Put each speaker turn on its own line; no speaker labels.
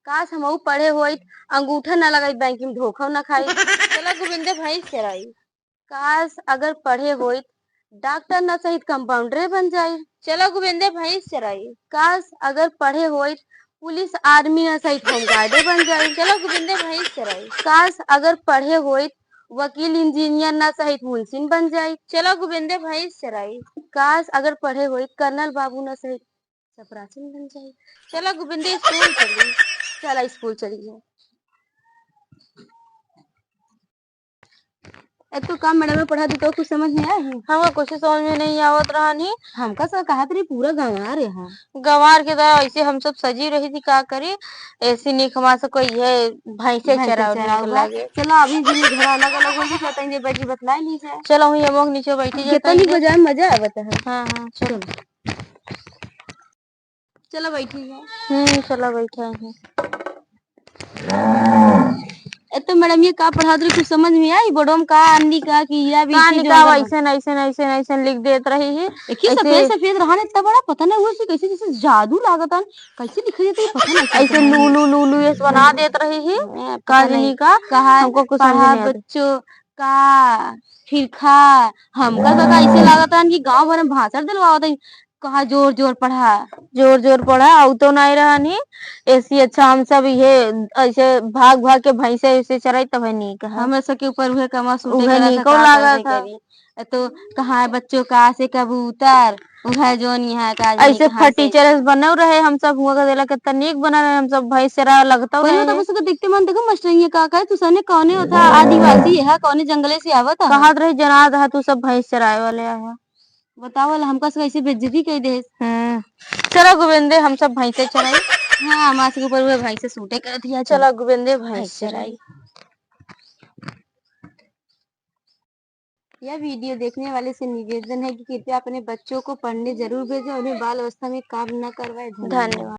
काश हमहू पढ़े होइत, अंगूठा न लगाई बैंक में धोखा न खाई।
चला गोविंदे भैंस चराई।
काश अगर पढ़े होइत, डॉक्टर न सहित कंपाउंडरे बन जाई।
चला गोविंदे भैंस चराई।
काश अगर पढ़े होइत, पुलिस आर्मी न सहित होमगार्डे बन जाई।
चला गोविंदे भैंस चराई।
काश अगर पढ़े होइत, वकील इंजीनियर न सहित मुंशी बन जाई।
चला गोविंदे भैंस चराई।
काश अगर पढ़े होइत, कर्नल बाबू न सहित चपरासीन बन जाई।
चला गोविंदे स्कूल चली।
चला स्कूल चलिए। तो काम मैडम पढ़ा दी तो कुछ समझ में आया है?
हमका कुछ समझ में नहीं आवत रहा नी।
हमका सब कहा तरी पूरा गंवार है।
गंवार के तरह ऐसे हम सब सजी रही थी, का करी ऐसी निक हमारा से कोई है भैंसे चराव निक लागे।
चलो अभी जी घर अलग अलग हो गई बताइए बजी बतलाए नहीं जाए।
चलो हम ये नीचे बैठी जाता
कितनी बजाए मजा आवता है।
हाँ हाँ चलो
चलो बैठी है।
चलो बैठे हैं।
तो मैडम ये का पढ़ा रही कुछ समझ में आई? बोर्डो का अन्नी का कीड़ा
कहानी का ऐसे लिख देत रही है।
सफेद सफेद रहा इतना बड़ा पता नहीं हुआ कैसे जैसे जादू लागत कैसे लिखा जाता है पता नहीं।
ऐसे लूलू लूलू ये बना देत रही है कहानी का। हमको कुछ
पढ़ा बच्चों का फिर खा हमका तो ऐसे लागत कि गांव भर में भाषण दिलवावत है। कहा जोर जोर
पढ़ा आउ तो नहीं रहा नी। ऐसी अच्छा हम सब ये ऐसे भाग भाग के भैंसे ऐसे चराई तब नहीं कहा
हम ऐसा के ऊपर हुए कमा
निको लगा था।
तो कहा बच्चों का से कबूतर उहे जोन यहाँ का
ऐसे फटीचर बने रहे हम सब हुआ का देला कितना नीक बना रहे हम सब भाई सेरा लगता
है। तो उसको देखते मन देखो मस्टरिया का है तू सने कौने होता आदिवासी है कौने जंगले से आवत
कहा रहे जना रहा तू सब भैंस चराए वाले आया।
बताओ हमका कैसे बेइज्जती कर दे।
चलो गोविंदे हम सब भैंसे चराई।
हाँ मास के ऊपर भाई से सूटे कर दिया।
चलो गोविंदे भैंस चराई।
यह वीडियो देखने वाले से निवेदन है कि कृपया अपने बच्चों को पढ़ने जरूर भेजें, उन्हें बाल अवस्था में काम न करवाएं।
धन्यवाद।